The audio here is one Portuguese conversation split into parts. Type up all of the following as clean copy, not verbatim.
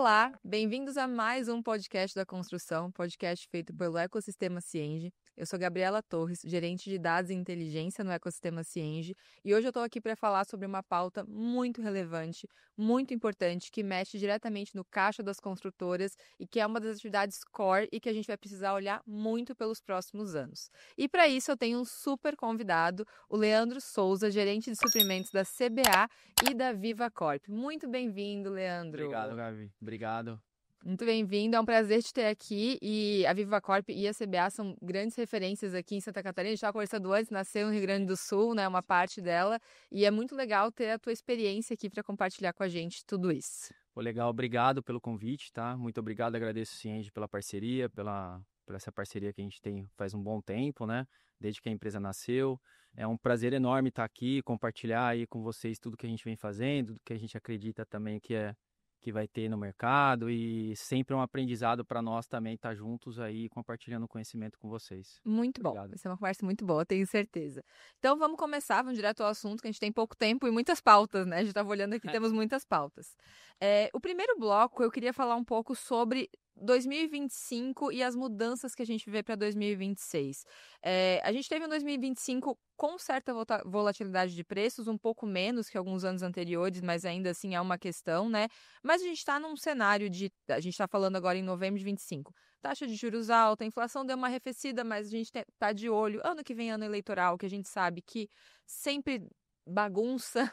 Olá, bem-vindos a mais um podcast da construção, podcast feito pelo Ecossistema Cienge. Eu sou Gabriela Torres, gerente de dados e inteligência no Ecossistema Cienge, e hoje eu estou aqui para falar sobre uma pauta muito relevante, muito importante, que mexe diretamente no caixa das construtoras e que é uma das atividades core e que a gente vai precisar olhar muito pelos próximos anos. E para isso eu tenho um super convidado, o Leandro Souza, gerente de suprimentos da CBA e da Viva Corp. Muito bem-vindo, Leandro. Obrigado, Gabi. Obrigado. Muito bem-vindo, é um prazer te ter aqui. E a Viva Corp e a CBA são grandes referências aqui em Santa Catarina. A gente estava conversando antes, nasceu no Rio Grande do Sul, né? Uma parte dela. E é muito legal ter a tua experiência aqui para compartilhar com a gente tudo isso. Pô, legal, obrigado pelo convite, tá? Muito obrigado, agradeço o Cienge pela parceria, por essa parceria que a gente tem faz um bom tempo, né? Desde que a empresa nasceu. É um prazer enorme estar aqui, compartilhar aí com vocês tudo que a gente vem fazendo, tudo que a gente acredita também que vai ter no mercado, e sempre um aprendizado para nós também estar juntos aí, compartilhando conhecimento com vocês. Muito bom, vai ser uma conversa muito boa, tenho certeza. Então vamos começar, vamos direto ao assunto, que a gente tem pouco tempo e muitas pautas, né? A gente estava olhando aqui, temos muitas pautas. O primeiro bloco, eu queria falar um pouco sobre 2025 e as mudanças que a gente vê para 2026. A gente teve um 2025 com certa volatilidade de preços, um pouco menos que alguns anos anteriores, mas ainda assim é uma questão, né? Mas a gente está num cenário a gente está falando agora em novembro de 25. Taxa de juros alta, a inflação deu uma arrefecida, mas a gente está de olho. Ano que vem, ano eleitoral, que a gente sabe que sempre bagunça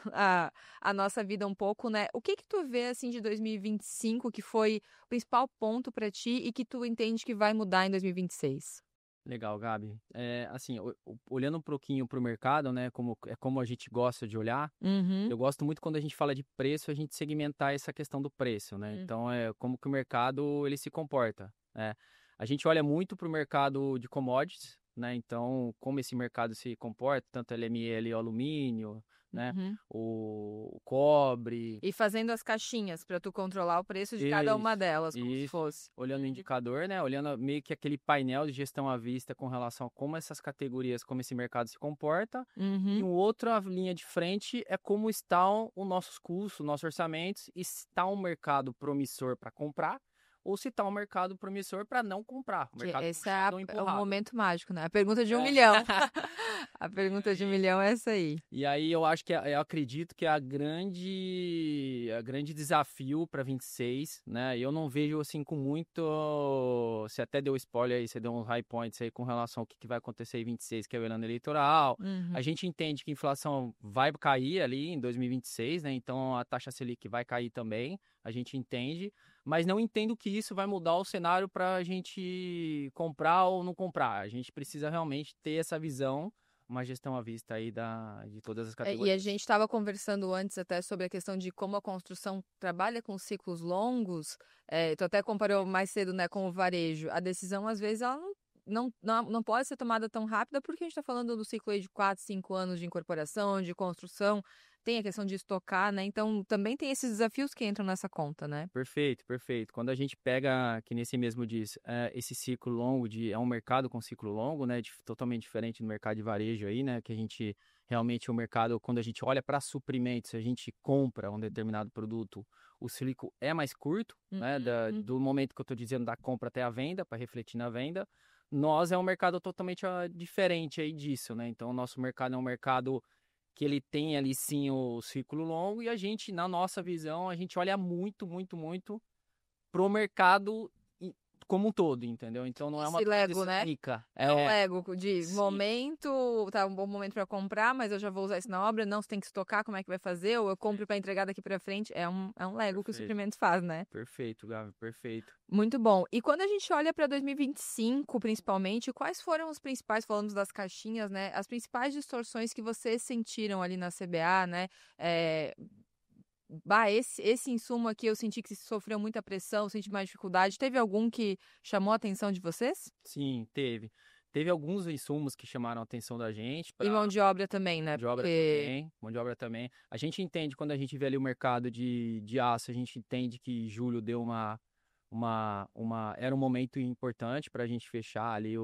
a nossa vida um pouco, né? O que tu vê, assim, de 2025 que foi o principal ponto para ti e que tu entende que vai mudar em 2026? Legal, Gabi. Assim, olhando um pouquinho para o mercado, né, como a gente gosta de olhar, eu gosto muito quando a gente fala de preço, a gente segmentar essa questão do preço, né? Então, como que o mercado ele se comporta, né? A gente olha muito para o mercado de commodities, né? Então, como esse mercado se comporta, tanto LME, o alumínio, né? O cobre. E fazendo as caixinhas para tu controlar o preço de cada uma delas, como se fosse. Olhando o indicador, né? Olhando meio que aquele painel de gestão à vista com relação a como essas categorias, como esse mercado se comporta. E outra linha de frente é como estão os nossos custos, nossos orçamentos, e se está um mercado promissor para comprar ou se está um mercado promissor para não comprar. O mercado esse é o momento mágico, né? A pergunta de 1 milhão. A pergunta de 1 milhão é essa aí. E aí eu acho eu acredito que é a grande desafio para 26, né? Eu não vejo assim com muito. Você até deu spoiler aí, você deu uns high points aí com relação ao que vai acontecer em 26, que é o ano eleitoral. A gente entende que a inflação vai cair ali em 2026, né? Então a taxa Selic vai cair também, a gente entende. Mas não entendo que isso vai mudar o cenário para a gente comprar ou não comprar. A gente precisa realmente ter essa visão, uma gestão à vista aí de todas as categorias. E a gente estava conversando antes até sobre a questão de como a construção trabalha com ciclos longos. Tu até comparou mais cedo, né, com o varejo. A decisão, às vezes, ela não pode ser tomada tão rápida, porque a gente está falando do ciclo aí de 4, 5 anos de incorporação, de construção. Tem a questão de estocar, né? Então, também tem esses desafios que entram nessa conta, né? Perfeito, perfeito. Quando a gente pega, que nesse mesmo diz, esse ciclo longo, é um mercado com ciclo longo, né? Totalmente diferente do mercado de varejo aí, né? Que a gente, realmente, o mercado, quando a gente olha para suprimentos, a gente compra um determinado produto, o ciclo é mais curto, né? Do momento que eu estou dizendo da compra até a venda, para refletir na venda. Nós é um mercado totalmente diferente aí disso, né? Então, o nosso mercado é um mercado que ele tem ali sim o ciclo longo, e a gente, na nossa visão, a gente olha muito, muito, muito pro mercado como um todo, entendeu? Então não é uma Lego, né? única. É um Lego de momento, tá um bom momento para comprar, mas eu já vou usar isso na obra, não, você tem que estocar, como é que vai fazer? Ou eu compro para entregar daqui para frente. É um Lego que o suprimento faz, né? Perfeito, Gabi, perfeito. Muito bom. E quando a gente olha para 2025, principalmente, quais foram os principais, falando das caixinhas, né? As principais distorções que vocês sentiram ali na CBA, né? Esse insumo aqui eu senti que sofreu muita pressão, senti mais dificuldade. Teve algum que chamou a atenção de vocês? Sim, teve. Teve alguns insumos que chamaram a atenção da gente. E mão de obra também, né? Mão de obra também. A gente entende, quando a gente vê ali o mercado de aço, a gente entende que julho deu era um momento importante para a gente fechar ali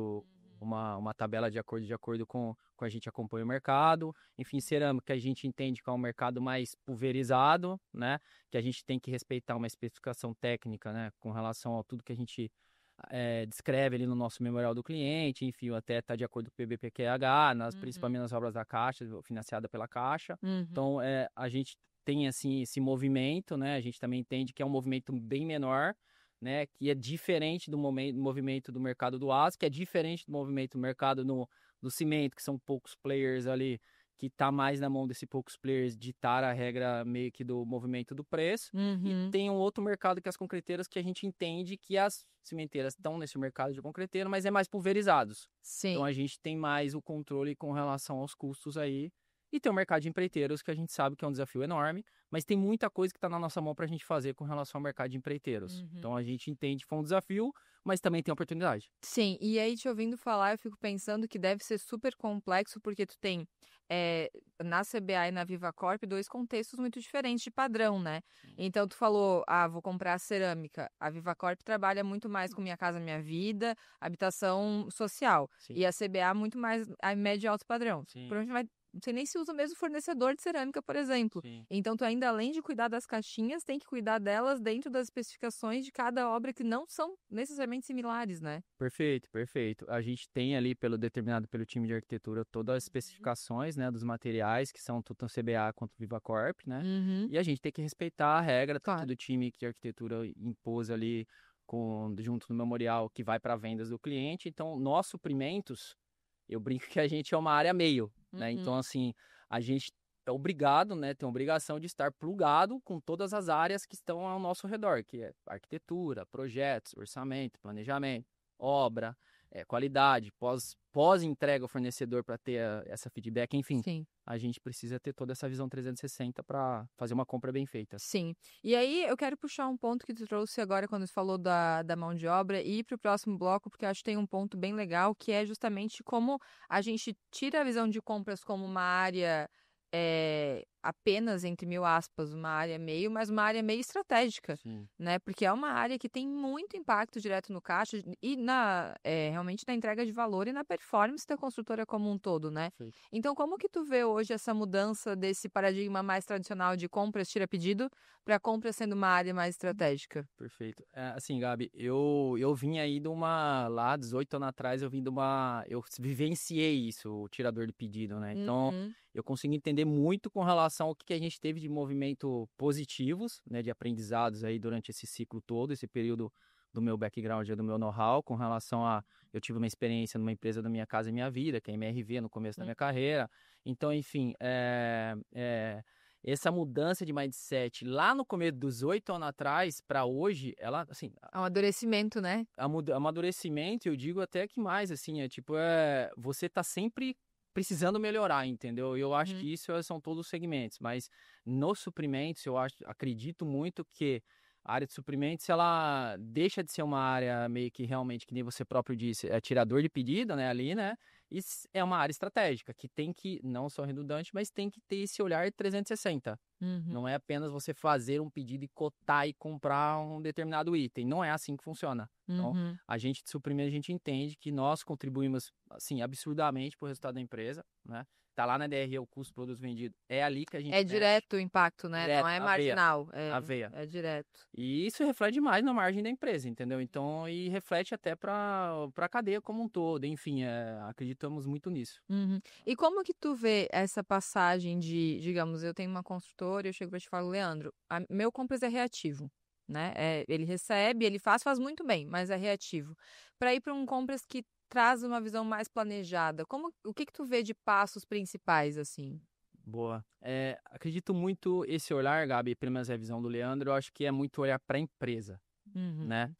uma tabela de acordo com a gente acompanha o mercado. Enfim, cerâmica a gente entende que é um mercado mais pulverizado, né? Que a gente tem que respeitar uma especificação técnica, né? Com relação a tudo que a gente descreve ali no nosso memorial do cliente, enfim, até está de acordo com o PBPQH, principalmente nas obras da Caixa, financiada pela Caixa. Então, a gente tem, assim, esse movimento, né? A gente também entende que é um movimento bem menor, né? Que é diferente do movimento do mercado do aço, que é diferente do movimento do mercado do cimento, que são poucos players ali, que está mais na mão desses poucos players ditar a regra meio que do movimento do preço. E tem um outro mercado que é as concreteiras, que a gente entende que as cimenteiras estão nesse mercado de concreteiro, mas é mais pulverizados. Sim. Então a gente tem mais o controle com relação aos custos aí. E tem o mercado de empreiteiros, que a gente sabe que é um desafio enorme, mas tem muita coisa que está na nossa mão para a gente fazer com relação ao mercado de empreiteiros. Então a gente entende que foi um desafio, mas também tem oportunidade. Sim, e aí te ouvindo falar, eu fico pensando que deve ser super complexo, porque tu tem na CBA e na Viva Corp 2 contextos muito diferentes de padrão, né? Então tu falou, vou comprar cerâmica. A Viva Corp trabalha muito mais com Minha Casa Minha Vida, habitação social. Sim. E a CBA muito mais a médio e alto padrão. Sim. Provavelmente não sei nem se usa o mesmo fornecedor de cerâmica, por exemplo. Sim. Então, tu ainda, além de cuidar das caixinhas, tem que cuidar delas dentro das especificações de cada obra, que não são necessariamente similares, né? Perfeito, perfeito. A gente tem ali, determinado pelo time de arquitetura, todas as especificações, né, dos materiais, que são tanto CBA quanto Viva Corp, né? E a gente tem que respeitar a regra, Claro. tanto do time de arquitetura impôs ali, junto no memorial, que vai para vendas do cliente. Então, nós suprimentos, eu brinco que a gente é uma área meio, né? Então, assim, a gente é obrigado, né? Tem a obrigação de estar plugado com todas as áreas que estão ao nosso redor, que é arquitetura, projetos, orçamento, planejamento, obra, qualidade, pós-entrega ao fornecedor para ter essa feedback, enfim. Sim. A gente precisa ter toda essa visão 360 para fazer uma compra bem feita. Sim. E aí, eu quero puxar um ponto que tu trouxe agora quando tu falou da mão de obra e ir para o próximo bloco, porque eu acho que tem um ponto bem legal, que é justamente como a gente tira a visão de compras como uma área apenas, entre mil aspas, uma área meio, mas uma área meio estratégica, Sim. né? Porque é uma área que tem muito impacto direto no caixa e realmente na entrega de valor e na performance da construtora como um todo, né? Sim. Então, como que tu vê hoje essa mudança desse paradigma mais tradicional de compras tira pedido para compra sendo uma área mais estratégica? Perfeito. Assim, Gabi, eu vim aí lá, 18 anos atrás, eu vivenciei isso, o tirador de pedido, né? Então, eu consigo entender muito com relação ao que a gente teve de movimento positivos, né, de aprendizados aí durante esse ciclo todo, esse período do meu background, do meu know-how, com relação eu tive uma experiência numa empresa da Minha Casa Minha Vida, que é a MRV, no começo da minha carreira. Então, enfim, essa mudança de mindset lá no começo dos 8 anos atrás para hoje, ela, assim... É um amadurecimento, né? Amadurecimento, eu digo até que mais, assim, você tá sempre precisando melhorar, entendeu? Eu acho que isso são todos os segmentos, mas nos suprimentos, acredito muito que a área de suprimentos, ela deixa de ser uma área meio que realmente, que nem você próprio disse, é tirador de pedido, né, ali, né? E é uma área estratégica, que tem que, não só redundante, mas tem que ter esse olhar 360. Não é apenas você fazer um pedido e cotar e comprar um determinado item. Não é assim que funciona. Então, a gente de suprimento, a gente entende que nós contribuímos, assim, absurdamente para o resultado da empresa, né? Tá lá na DRE o custo do produto vendido. É ali que a gente mexe. Direto o impacto, né? Direto, não é a marginal. veia. É direto. E isso reflete demais na margem da empresa, entendeu? Então, e reflete até para a cadeia como um todo. Enfim, acreditamos muito nisso. E como que tu vê essa passagem de, digamos, eu tenho uma construtora e eu chego para te falar, Leandro, meu compras é reativo, né? Ele recebe, ele faz muito bem, mas é reativo. Para ir para um compras que traz uma visão mais planejada, o que tu vê de passos principais, assim? Boa. Acredito muito esse olhar, Gabi, pelo menos a visão do Leandro, eu acho que é muito olhar para a empresa, né?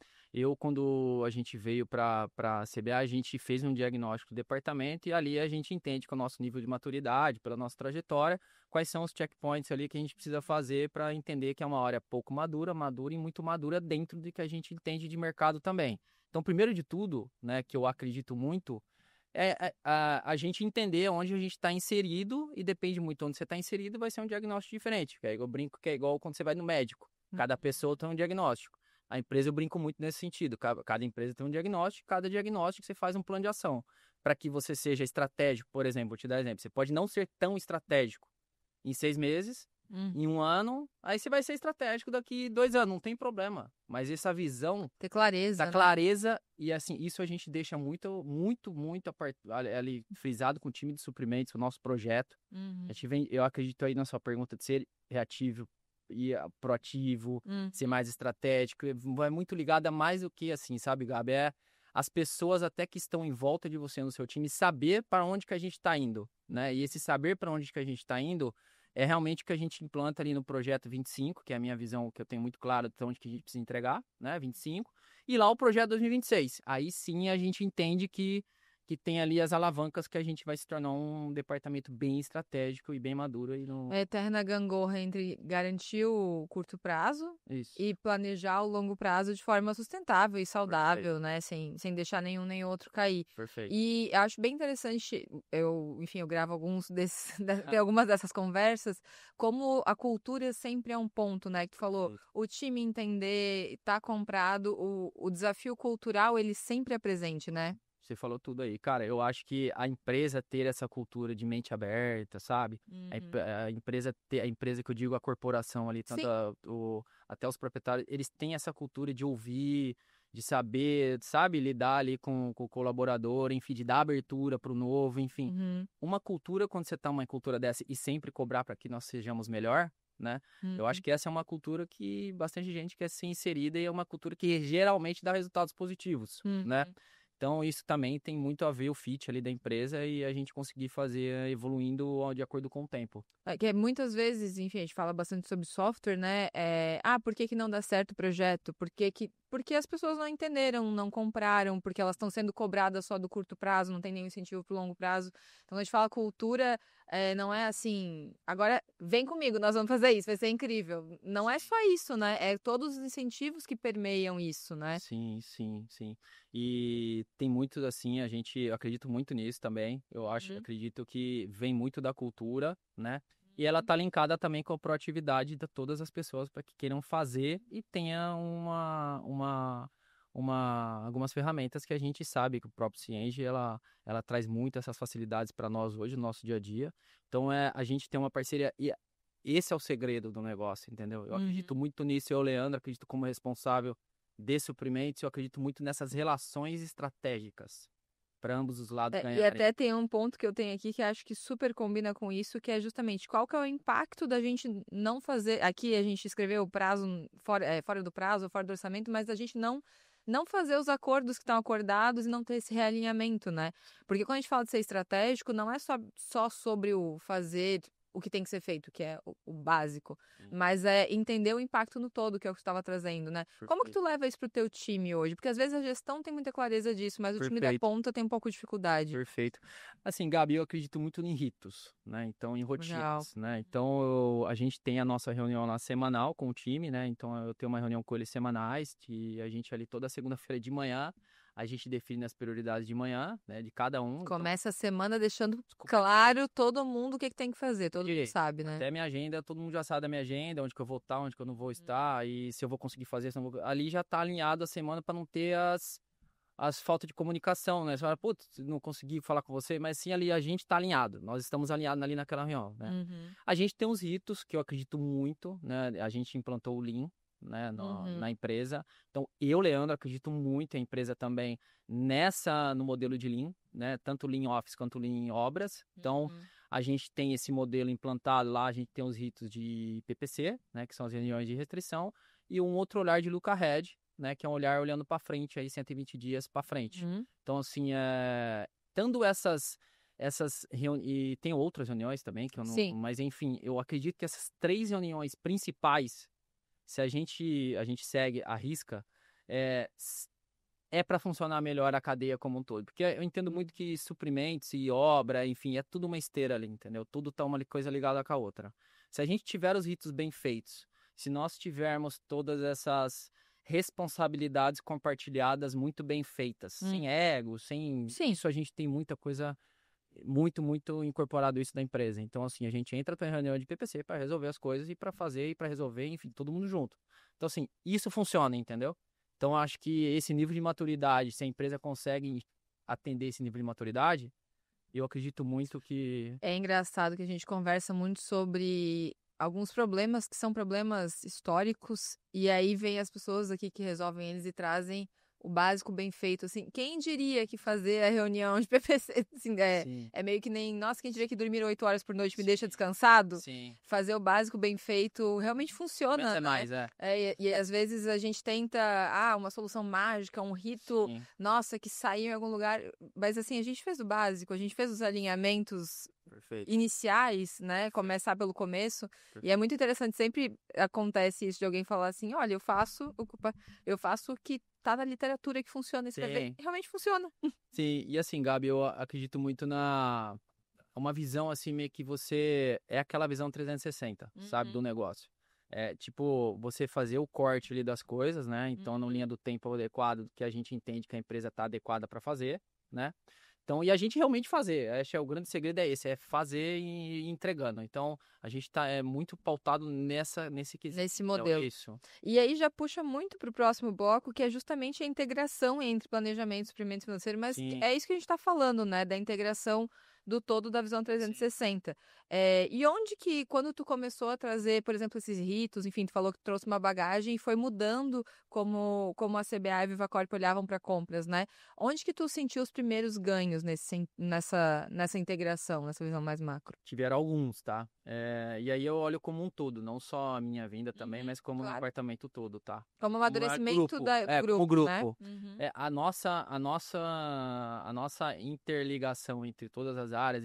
Quando a gente veio para a CBA, a gente fez um diagnóstico do departamento e ali a gente entende com o nosso nível de maturidade, pela nossa trajetória, quais são os checkpoints ali que a gente precisa fazer para entender que é uma área pouco madura e muito madura dentro do que a gente entende de mercado também. Então, primeiro de tudo, né, que eu acredito muito, a gente entender onde a gente está inserido e depende muito de onde você está inserido, vai ser um diagnóstico diferente. Eu brinco que é igual quando você vai no médico. Cada pessoa tem um diagnóstico. A empresa, eu brinco muito nesse sentido. Cada empresa tem um diagnóstico, cada diagnóstico você faz um plano de ação. Para que você seja estratégico, por exemplo, vou te dar um exemplo. Você pode não ser tão estratégico em 6 meses, em 1 ano, aí você vai ser estratégico daqui 2 anos, não tem problema. Mas essa visão, Ter clareza, essa clareza, e assim, isso a gente deixa muito, muito, muito ali frisado com o time de suprimentos, o nosso projeto. A gente eu acredito aí na sua pergunta de ser reativo e proativo, ser mais estratégico, é muito ligado a mais do que assim, sabe, Gabi? É as pessoas até que estão em volta de você no seu time saber para onde que a gente está indo, né? E esse saber para onde que a gente está indo é realmente o que a gente implanta ali no projeto 25, que é a minha visão, que eu tenho muito claro de onde que a gente precisa entregar, né? 25. E lá o projeto 2026. Aí sim a gente entende que tem ali as alavancas que a gente vai se tornar um departamento bem estratégico e bem maduro aí no... A eterna gangorra entre garantir o curto prazo Isso. e planejar o longo prazo de forma sustentável e saudável, né? Sem deixar nenhum nem outro cair. Perfeito. E eu acho bem interessante, enfim, eu gravo alguns desses, tem algumas dessas conversas, como a cultura sempre é um ponto, né? Que tu falou, o time entender, tá comprado, o desafio cultural, ele sempre é presente, né? Você falou tudo aí. Cara, eu acho que a empresa ter essa cultura de mente aberta, sabe? A empresa que eu digo, a corporação ali, tanto até os proprietários, eles têm essa cultura de ouvir, de saber, sabe, lidar ali com o colaborador, enfim, de dar abertura para o novo, enfim. Uma cultura, quando você tá uma cultura dessa e sempre cobrar para que nós sejamos melhor, né? Eu acho que essa é uma cultura que bastante gente quer ser inserida e é uma cultura que geralmente dá resultados positivos, né? Então, isso também tem muito a ver o fit ali da empresa e a gente conseguir fazer evoluindo de acordo com o tempo. Que muitas vezes, enfim, a gente fala bastante sobre software, né? Por que não dá certo o projeto? Porque as pessoas não entenderam, não compraram, porque elas estão sendo cobradas só do curto prazo, não tem nenhum incentivo para o longo prazo. Então, quando a gente fala cultura, não é assim, agora vem comigo, nós vamos fazer isso, vai ser incrível. Não é só isso, né? É todos os incentivos que permeiam isso, né? Sim, sim, sim. E tem muito assim, eu acredito muito nisso também. Acredito que vem muito da cultura, né? E ela tá linkada também com a proatividade de todas as pessoas para que queiram fazer e tenha algumas ferramentas que a gente sabe que o próprio Cienge, ela traz muito essas facilidades para nós hoje, no nosso dia a dia. Então, a gente tem uma parceria e esse é o segredo do negócio, entendeu? Eu acredito muito nisso, eu, Leandro, acredito como responsável de suprimentos, eu acredito muito nessas relações estratégicas para ambos os lados E ganharem. até tem um ponto que eu tenho aqui que acho que super combina com isso, que é justamente qual que é o impacto da gente não fazer. Aqui a gente escreveu o prazo fora do prazo, fora do orçamento, mas a gente não fazer os acordos que estão acordados e não ter esse realinhamento, né? Porque quando a gente fala de ser estratégico, não é só sobre o fazer o que tem que ser feito, que é o básico, mas é entender o impacto no todo, que é o que tu estava trazendo, né? Perfeito. Como que tu leva isso pro teu time hoje? Porque às vezes a gestão tem muita clareza disso, mas o time da ponta tem um pouco de dificuldade. Perfeito. Assim, Gabi, eu acredito muito em ritos, né? Então, em rotinas, né? Então, a gente tem a nossa reunião lá semanal com o time, né? Então, eu tenho uma reunião com eles semanais, que a gente ali toda segunda-feira de manhã, a gente define as prioridades de manhã, né? De cada um. Começa a semana deixando claro todo mundo o que tem que fazer, todo mundo sabe, né? Até minha agenda, todo mundo já sabe da minha agenda, onde que eu vou estar, onde que eu não vou estar, e se eu vou conseguir fazer, se eu não vou... Ali já tá alinhado a semana para não ter as faltas de comunicação, né? Você fala, putz, não consegui falar com você, mas sim ali a gente tá alinhado, nós estamos alinhados ali naquela reunião, né? A gente tem uns ritos que eu acredito muito, né? A gente implantou o Lean, né, na empresa. Então, eu, Leandro, acredito muito em empresa também no modelo de Lean, né, tanto Lean Office quanto Lean Obras. Então, a gente tem esse modelo implantado lá, a gente tem os ritos de PPC, né, que são as reuniões de restrição, e um outro olhar de look ahead, né, que é um olhar olhando para frente, aí 120 dias para frente. Então, assim, tendo essas reuniões, e tem outras reuniões também, que eu não... Sim. Mas, enfim, eu acredito que essas 3 reuniões principais, se a gente segue a risca, para funcionar melhor a cadeia como um todo. Porque eu entendo muito que suprimentos e obra, enfim, é tudo uma esteira ali, entendeu? Tudo tá uma coisa ligada com a outra. Se a gente tiver os ritos bem feitos, se nós tivermos todas essas responsabilidades compartilhadas muito bem feitas, sem ego, sem... Sim. Isso a gente tem muita coisa muito, muito incorporado isso da empresa. Então, assim, a gente entra para reunião de PPC para resolver as coisas e para fazer e para resolver, enfim, todo mundo junto. Então, assim, isso funciona, entendeu? Então, acho que esse nível de maturidade, se a empresa consegue atender esse nível de maturidade, eu acredito muito que... É engraçado que a gente conversa muito sobre alguns problemas que são problemas históricos, e aí vem as pessoas aqui que resolvem eles e trazem o básico bem feito, assim. Quem diria que fazer a reunião de PPC, assim, Sim, é meio que nem, nossa, quem diria que dormir 8 horas por noite me deixa descansado? sim. Fazer o básico bem feito realmente funciona, Menos é né? mais, E às vezes a gente tenta, uma solução mágica, um rito, Sim. nossa, que saiu em algum lugar. Mas assim, a gente fez o básico, a gente fez os alinhamentos Perfeito. iniciais, né? Começar pelo começo. E é muito interessante, sempre acontece isso de alguém falar assim, olha, eu faço o que tá na literatura que funciona. E você vai ver, Sim. realmente funciona. Sim, e assim, Gabi, eu acredito muito na uma visão assim, meio que você é aquela visão 360, sabe, do negócio. É tipo, você fazer o corte ali das coisas, né? Então, na linha do tempo adequado, que a gente entende que a empresa tá adequada para fazer, né? Então, e a gente realmente fazer. Acho que o grande segredo é esse, é fazer e ir entregando. Então, a gente tá muito pautado nesse quesito. Nesse Então, modelo. isso. E aí já puxa muito para o próximo bloco, que é justamente a integração entre planejamento e suprimento financeiro. Mas Sim. é isso que a gente está falando, né? Da integração do todo da visão 360. E onde que, quando tu começou a trazer, por exemplo, esses ritos, enfim, tu falou que trouxe uma bagagem e foi mudando como a CBA e a Viva Corp olhavam para compras, né? Onde que tu sentiu os primeiros ganhos nessa integração, nessa visão mais macro? Tiveram alguns, tá? E aí eu olho como um todo, não só a minha vinda também, mas como o claro. departamento todo, tá? Como Como amadurecimento grupo, do como grupo, né? grupo. A nossa interligação entre todas as áreas,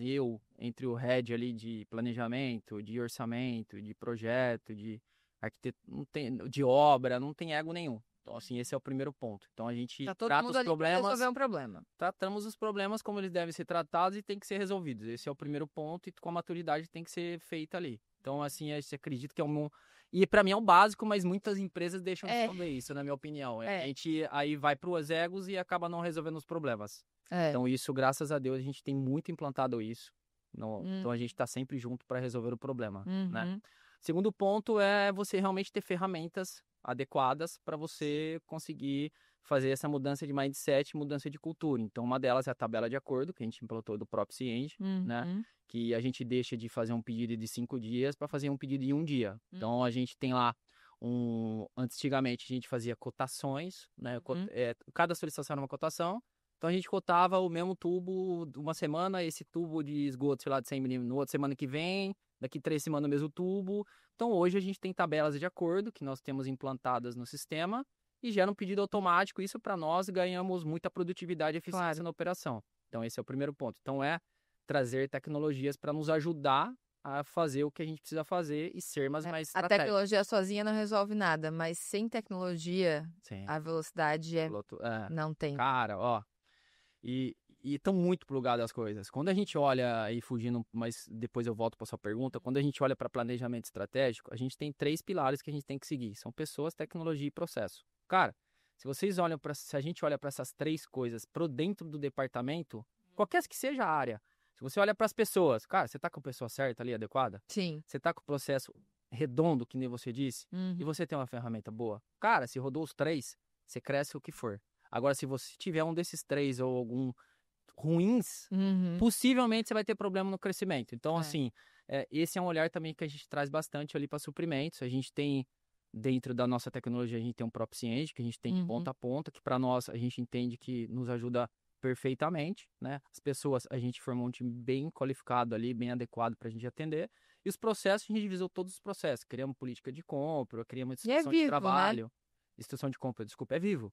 entre o head ali de planejamento, de orçamento, de projeto, de arquitetura, de obra, não tem ego nenhum. Então, assim, esse é o primeiro ponto. Então, a gente Tá todo trata mundo os ali para problemas, resolver um problema. tratamos os problemas como eles devem ser tratados e tem que ser resolvidos. Esse é o primeiro ponto e com a maturidade tem que ser feita ali. Então, assim, eu acredito que é um... E para mim é um básico, mas muitas empresas deixam de fazer isso, na minha opinião. A gente aí vai para os egos e acaba não resolvendo os problemas. Então, isso, graças a Deus, a gente tem muito implantado isso. Então, a gente está sempre junto para resolver o problema, né? Segundo ponto é você realmente ter ferramentas adequadas para você conseguir fazer essa mudança de mindset, mudança de cultura. Então, uma delas é a tabela de acordo, que a gente implantou do Proxy Engine, né? Que a gente deixa de fazer um pedido de 5 dias para fazer um pedido de 1 dia. Então, a gente tem lá antigamente a gente fazia cotações, né? Cada solicitação era uma cotação. Então, a gente cotava o mesmo tubo uma semana, esse tubo de esgoto, sei lá, de 100 milímetros, no outra semana que vem, daqui 3 semanas o mesmo tubo. Então, hoje a gente tem tabelas de acordo que nós temos implantadas no sistema e gera um pedido automático. Isso, para nós, ganhamos muita produtividade e eficiência na operação. Então, esse é o primeiro ponto. Então, trazer tecnologias para nos ajudar a fazer o que a gente precisa fazer e ser mais A tecnologia sozinha não resolve nada, mas sem tecnologia, a velocidade não tem. Cara, ó, e estão muito plugadas as coisas. Quando a gente olha, aí fugindo, mas depois eu volto para sua pergunta, quando a gente olha para planejamento estratégico, a gente tem 3 pilares que a gente tem que seguir. São pessoas, tecnologia e processo. Cara, se a gente olha para essas 3 coisas pro dentro do departamento, qualquer que seja a área, se você olha para as pessoas, cara, você tá com a pessoa certa ali, adequada? Sim. Você tá com o processo redondo, que nem você disse, e você tem uma ferramenta boa. Cara, se rodou os 3, você cresce o que for. Agora, se você tiver um desses 3 ou algum ruins, possivelmente você vai ter problema no crescimento. Então, assim, esse é um olhar também que a gente traz bastante ali para suprimentos. A gente tem, dentro da nossa tecnologia, a gente tem um Proxy Engine, que a gente tem de ponta a ponta, que para nós, a gente entende que nos ajuda perfeitamente, né? As pessoas, a gente formou um time bem qualificado ali, bem adequado para a gente atender. E os processos, a gente divisou todos os processos. Criamos política de compra, criamos instrução de trabalho. Né? Instrução de compra, desculpa, é vivo.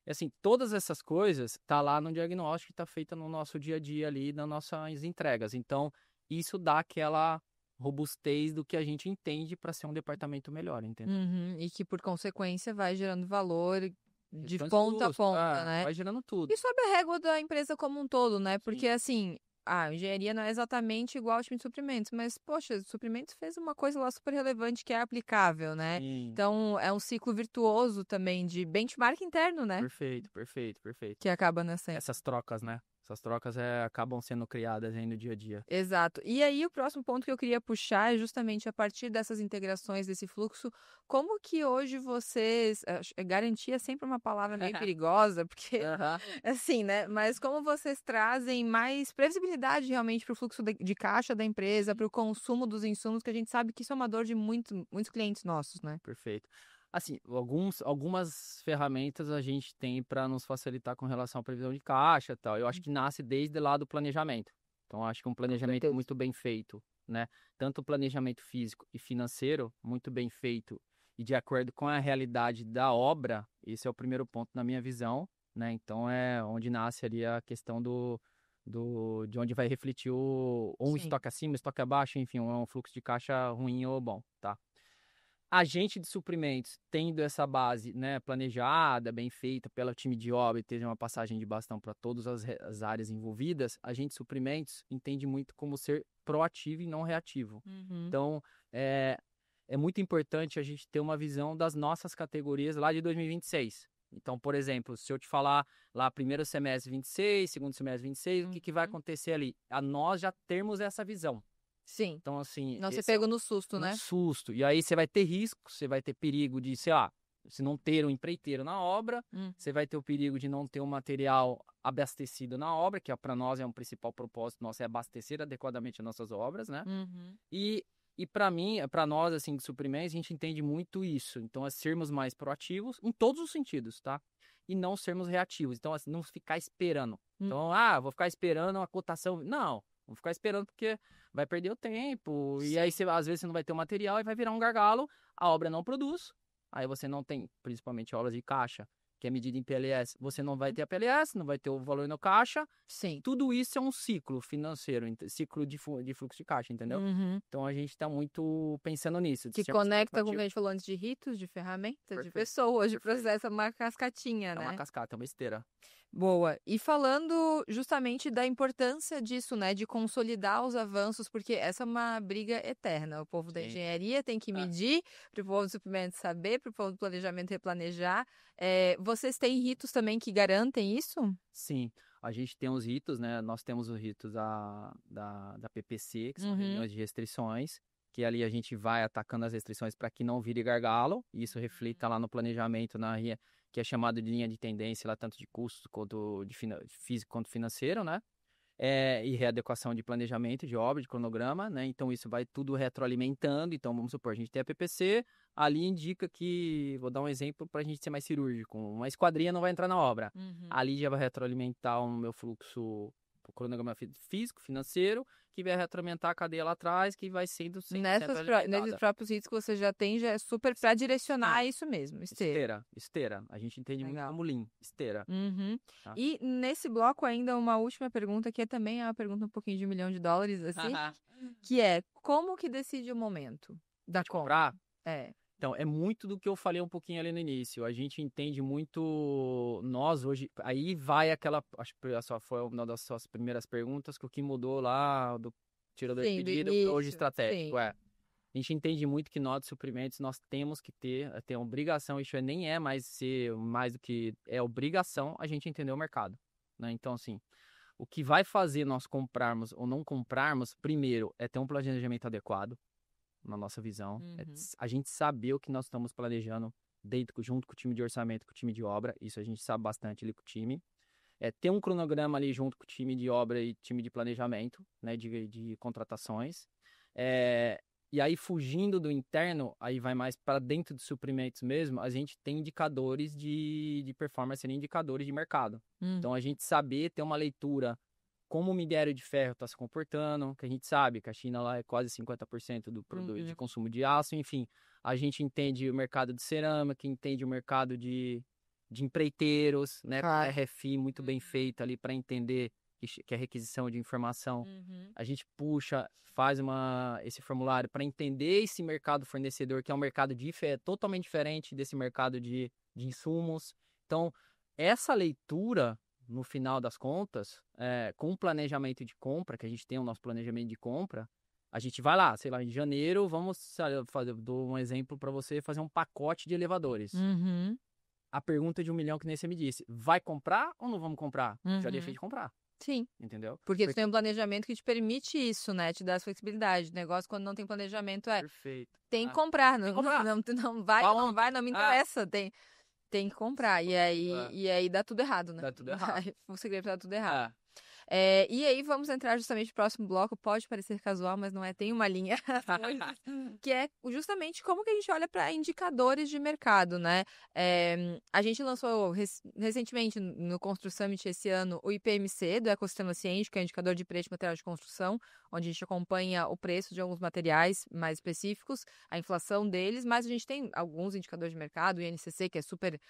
E assim, todas essas coisas tá lá no diagnóstico, tá feita no nosso dia a dia ali, nas nossas entregas. Então, isso dá aquela robustez do que a gente entende para ser um departamento melhor, entendeu? E que, por consequência, vai gerando valor de ponta a ponta, né? Vai gerando tudo. E sob a régua da empresa como um todo, né? Porque, assim, a engenharia não é exatamente igual ao time de suprimentos, mas, poxa, suprimentos fez uma coisa lá super relevante que é aplicável, né? Sim. Então, é um ciclo virtuoso também de benchmark interno, né? Perfeito. Que acaba nascendo. Essas trocas, né? Essas trocas acabam sendo criadas aí no dia a dia. Exato. E aí, o próximo ponto que eu queria puxar é justamente a partir dessas integrações, desse fluxo, como que hoje vocês. Garantia é sempre uma palavra meio perigosa, porque, assim, né? Mas como vocês trazem mais previsibilidade realmente para o fluxo de caixa da empresa, para o consumo dos insumos, que a gente sabe que isso é uma dor de muitos clientes nossos, né? Perfeito. Assim, algumas ferramentas a gente tem para nos facilitar com relação à previsão de caixa e tal. Eu acho que nasce desde lá do planejamento. Então, acho que um planejamento muito bem feito, né? Tanto o planejamento físico e financeiro, muito bem feito e de acordo com a realidade da obra, esse é o primeiro ponto na minha visão, né? Então, é onde nasce ali a questão de onde vai refletir um estoque acima, estoque abaixo, enfim, um fluxo de caixa ruim ou bom, tá? Agente de suprimentos, tendo essa base, né, planejada, bem feita pelo time de obra e ter uma passagem de bastão para todas as áreas envolvidas, agente de suprimentos entende muito como ser proativo e não reativo. Então, é muito importante a gente ter uma visão das nossas categorias lá de 2026. Então, por exemplo, se eu te falar lá primeiro semestre 26, segundo semestre 26, o que vai acontecer ali? A nós já termos essa visão. Sim. Então, assim... Não ser pego no susto, né? No susto. E aí você vai ter risco, você vai ter perigo de, sei lá, se não ter um empreiteiro na obra, você vai ter o perigo de não ter um material abastecido na obra, que para nós é um principal propósito nosso, é abastecer adequadamente as nossas obras, né? E para nós, assim, de suprimentos, a gente entende muito isso. Então, é sermos mais proativos em todos os sentidos, tá? E não sermos reativos. Então, assim, não ficar esperando. Então, vou ficar esperando uma cotação. Não. Vamos ficar esperando porque vai perder o tempo. Sim. E aí, às vezes, você não vai ter o material e vai virar um gargalo. A obra não produz. Aí você não tem, principalmente obras de caixa, que é medida em PLS. Você não vai ter a PLS, não vai ter o valor no caixa. Sim. Tudo isso é um ciclo financeiro, ciclo de fluxo de caixa, entendeu? Então, a gente está muito pensando nisso. Que conecta com o que a gente falou antes de ritos, de ferramentas, de pessoas, de processo. É uma cascatinha, né? É uma cascata, é uma esteira. Boa. E falando justamente da importância disso, né, de consolidar os avanços, porque essa é uma briga eterna. O povo da engenharia tem que medir, para o povo do suprimento saber, para o povo do planejamento replanejar. Vocês têm ritos também que garantem isso? Sim, a gente tem os ritos, né? Nós temos os ritos da PPC, que são reuniões de restrições, que ali a gente vai atacando as restrições para que não vire gargalo. Isso reflita lá no planejamento, que é chamado de linha de tendência, lá tanto de custos quanto de físico quanto financeiro, né? E readequação de planejamento, de obra, de cronograma, né? Então isso vai tudo retroalimentando. Então vamos supor, a gente tem a PPC, ali indica que, vou dar um exemplo para a gente ser mais cirúrgico, uma esquadria não vai entrar na obra. Ali já vai retroalimentar o meu fluxo, o cronograma físico, financeiro, que vai retroalimentar a cadeia lá atrás, que vai sendo nesses próprios ritos que você já tem, já é super para direcionar isso mesmo, esteira. Esteira. A gente entende muito como Lean, esteira. Tá? E nesse bloco ainda uma última pergunta, que também é uma pergunta um pouquinho de $1 milhão, assim, que é, como que decide o momento da compra? Então, é muito do que eu falei um pouquinho ali no início. A gente entende muito, nós hoje, aí vai aquela, acho que essa foi uma das suas primeiras perguntas, que o que mudou lá do tirador de pedido hoje estratégico. A gente entende muito que nós de suprimentos, nós temos que ter obrigação, isso nem é mais ser mais do que é obrigação, a gente entender o mercado, né? Então, assim, o que vai fazer nós comprarmos ou não comprarmos, primeiro, é ter um planejamento adequado, na nossa visão, a gente saber o que nós estamos planejando junto com o time de orçamento, com o time de obra, isso a gente sabe bastante ali com o time, ter um cronograma ali junto com o time de obra e time de planejamento, né, de contratações, e aí fugindo do interno, aí vai mais para dentro de suprimentos mesmo, a gente tem indicadores de performance, indicadores de mercado, então a gente saber ter uma leitura como o minério de ferro está se comportando, que a gente sabe que a China lá é quase 50% do produto de consumo de aço, enfim, a gente entende o mercado de cerâmica, entende o mercado de empreiteiros, né, RFI muito bem feito ali para entender que é requisição de informação, a gente faz esse formulário para entender esse mercado fornecedor, que é um mercado totalmente diferente desse mercado de insumos, então essa leitura no final das contas, com o planejamento de compra, que a gente tem o nosso planejamento de compra, a gente vai lá, sei lá, em janeiro, dou um exemplo para você, fazer um pacote de elevadores. a pergunta de 1 milhão que nem você me disse, vai comprar ou não vamos comprar? Já deixei Uhum. de comprar, Sim, entendeu? porque tu tem um planejamento que te permite isso, né? Te dá essa flexibilidade. O negócio, quando não tem planejamento, Perfeito. tem que comprar. Tem Não, que comprar. não vai, Qual não vai, ontem? não me interessa. Tem que comprar. E É, aí dá tudo errado, né? dá tudo errado. Aí o segredo dá tudo errado. É, E aí vamos entrar justamente no próximo bloco. Pode parecer casual, mas não é. Tem uma linha, que é justamente como que a gente olha para indicadores de mercado, né? A gente lançou recentemente no Constru Summit esse ano o IPMC, do Ecossistema Ciente, que é o indicador de preço de material de construção, onde a gente acompanha o preço de alguns materiais mais específicos, a inflação deles, mas a gente tem alguns indicadores de mercado, o INCC, que é super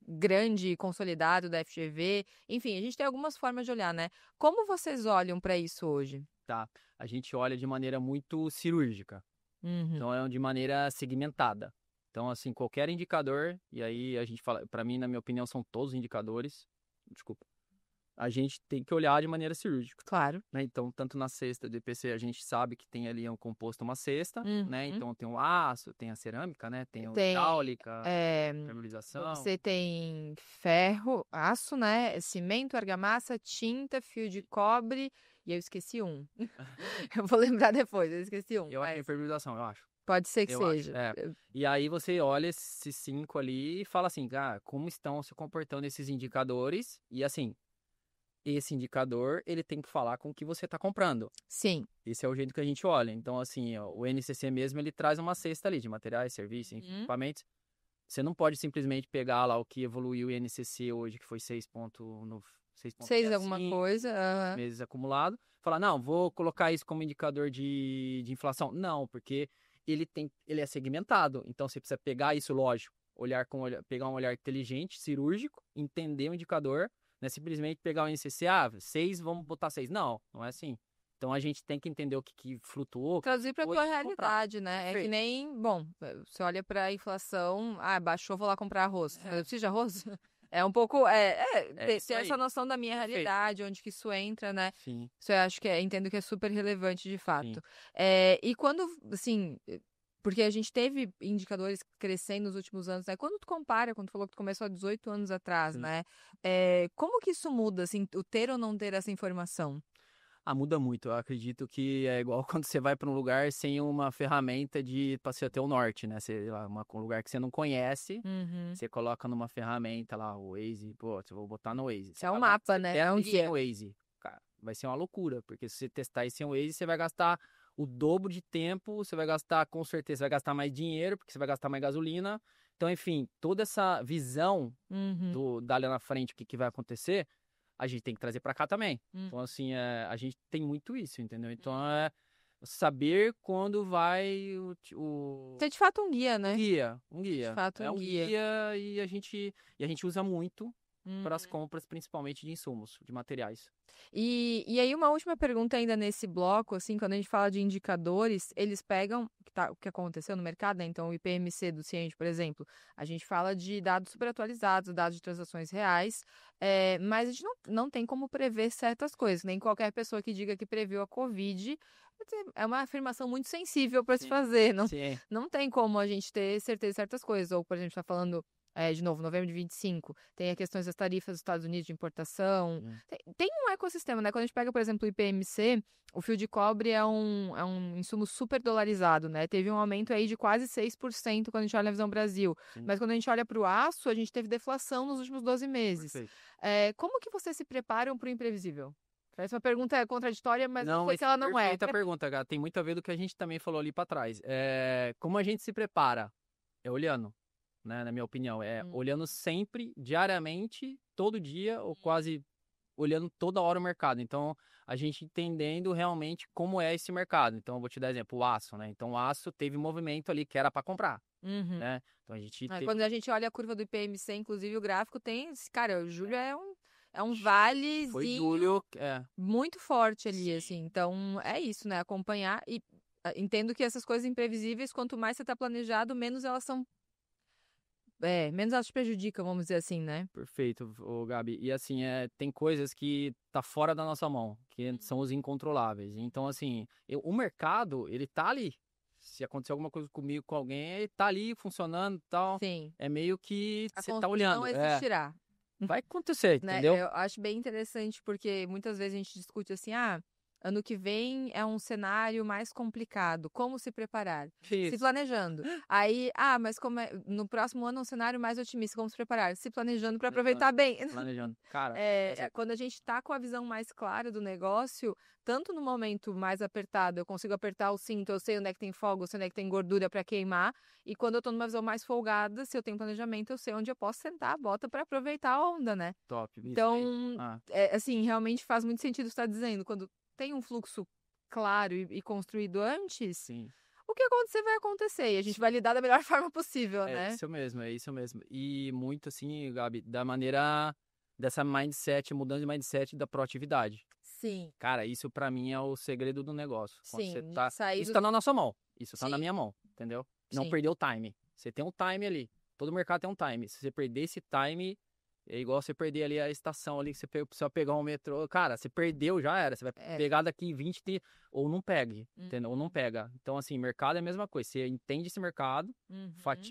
grande e consolidado da FGV. Enfim, a gente tem algumas formas de olhar, né? Como vocês olham para isso hoje? tá. A gente olha de maneira muito cirúrgica. Uhum. Então, é de maneira segmentada. Então, assim, qualquer indicador, e aí a gente fala, para mim, na minha opinião, são todos indicadores, desculpa, a gente tem que olhar de maneira cirúrgica, Claro. né? Então, tanto na cesta do IPC, a gente sabe que tem ali um composto, uma cesta, né? Uhum. Então, tem o aço, tem a cerâmica, né? Tem a Tem, hidráulica, é, permeabilização. Você tem ferro, aço, né? Cimento, argamassa, tinta, fio de cobre. E eu esqueci um. Eu vou lembrar depois, eu esqueci um. Eu acho que é Mas permeabilização, eu acho. pode ser que Eu acho, seja. é. E aí você olha esses 5 ali e fala assim, como estão se comportando esses indicadores? E assim, esse indicador, ele tem que falar com o que você está comprando. Sim. Esse é o jeito que a gente olha. Então, assim, ó, o NCC mesmo, ele traz uma cesta ali de materiais, serviços, equipamentos. Você não pode simplesmente pegar lá o que evoluiu o INCC hoje, que foi 6 alguma 6,65 coisa. Aham. meses acumulado, falar, não, vou colocar isso como indicador de inflação. Não, porque ele é segmentado. Então, você precisa pegar isso, lógico, pegar um olhar inteligente, cirúrgico, entender o indicador, não é simplesmente pegar o INCC, 6, vamos botar 6. Não, não é assim. Então, a gente tem que entender o que flutuou. Traduzir para a foi tua comprar. realidade, né? É que Perfeito. nem, bom, você olha para a inflação, baixou, vou lá comprar arroz. Eu preciso de arroz? É um pouco, isso ter essa aí. noção da minha Perfeito. realidade, onde que isso entra, né? Sim, Isso eu acho que entendo que é super relevante de fato. sim. E quando, assim, porque a gente teve indicadores crescendo nos últimos anos, né? Quando tu falou que tu começou há 18 anos atrás, Sim. né? Como que isso muda, assim, o ter ou não ter essa informação? Muda muito. Eu acredito que é igual quando você vai para um lugar sem uma ferramenta para você ter o norte, né? Um lugar que você não conhece, Uhum. você coloca numa ferramenta lá, o Waze, pô, eu vou botar no Waze. É um mapa, né? É um Testa guia. no Waze. Cara, vai ser uma loucura, porque se você testar isso em Waze, você vai gastar o dobro de tempo, você vai gastar, com certeza, você vai gastar mais dinheiro, porque você vai gastar mais gasolina. Então, enfim, toda essa visão dali na frente, o que vai acontecer, a gente tem que trazer para cá também. Então, assim, a gente tem muito isso, entendeu? Então, é saber quando vai Ser de fato um guia, né? um guia. De fato, É um um guia. guia e a gente usa muito para as compras, principalmente de insumos, de materiais. E aí, uma última pergunta ainda nesse bloco, assim, quando a gente fala de indicadores, eles pegam o que aconteceu no mercado, né? Então, o IPMC do Ciente, por exemplo, a gente fala de dados super atualizados, dados de transações reais, mas a gente não tem como prever certas coisas. Nem qualquer pessoa que diga que previu a Covid é uma afirmação muito sensível para se fazer. Sim. Não tem como a gente ter certeza de certas coisas. Ou, por exemplo, está falando. De novo, novembro de 25, tem as questões das tarifas dos Estados Unidos de importação. Tem um ecossistema, né? Quando a gente pega, por exemplo, o IPMC, o fio de cobre é um insumo super dolarizado, né? Teve um aumento aí de quase 6% quando a gente olha na visão Brasil. Sim. Mas quando a gente olha para o aço, a gente teve deflação nos últimos 12 meses. Como que vocês se preparam para o imprevisível? Parece uma pergunta contraditória, mas não sei se ela não é. Perfeita pergunta, Gá. Tem muito a ver do que a gente também falou ali para trás. Como a gente se prepara? É olhando. Né, na minha opinião, olhando sempre, diariamente, todo dia, ou quase olhando toda hora o mercado. Então, a gente entendendo realmente como é esse mercado. Então, eu vou te dar exemplo, o aço, né? Então, o aço teve movimento ali que era para comprar, né? Então, a gente Quando a gente olha a curva do IPMC, inclusive, o gráfico tem... Cara, o julho é um valezinho foi julho, muito forte ali, assim. Então, é isso, né? Acompanhar e entendo que essas coisas imprevisíveis, quanto mais você está planejado, menos elas são menos elas te prejudicam, vamos dizer assim, né? Perfeito, Gabi. E assim, tem coisas que tá fora da nossa mão, que são os incontroláveis. Então, assim, o mercado, ele tá ali. se acontecer alguma coisa comigo, com alguém, tá ali funcionando e tal. Sim. É meio que A você tá olhando. construção existirá. Vai acontecer, Né? entendeu? Eu acho bem interessante porque muitas vezes a gente discute assim, ano que vem é um cenário mais complicado, como se preparar? Se Isso. planejando. Aí, mas no próximo ano é um cenário mais otimista, como se preparar? Se planejando para aproveitar bem. Planejando. Cara, Quando a gente está com a visão mais clara do negócio, tanto no momento mais apertado, eu consigo apertar o cinto, eu sei onde é que tem folga, eu sei onde é que tem gordura para queimar, e quando eu tô numa visão mais folgada, se eu tenho planejamento, eu sei onde eu posso sentar a bota para aproveitar a onda, né? top. Isso aí. Então, assim, realmente faz muito sentido o que você está dizendo. Quando tem um fluxo claro e construído antes, Sim. o que acontecer vai acontecer. E a gente vai lidar da melhor forma possível, né? É isso mesmo. E muito assim, Gabi, da maneira dessa mindset, mudança de mindset da proatividade. Sim. Cara, isso pra mim é o segredo do negócio. Quando Sim. Isso tá na nossa mão. Isso tá Sim. na minha mão, entendeu? Não Sim. perder o time. Você tem um time ali. Todo mercado tem um time. Se você perder esse time, é igual você perder ali a estação ali, que você precisa pegar um metrô. Cara, você perdeu, já era. Você vai pegar daqui 20, ou não pegue, entendeu? Ou não pega. Então, assim, mercado é a mesma coisa. Você entende esse mercado,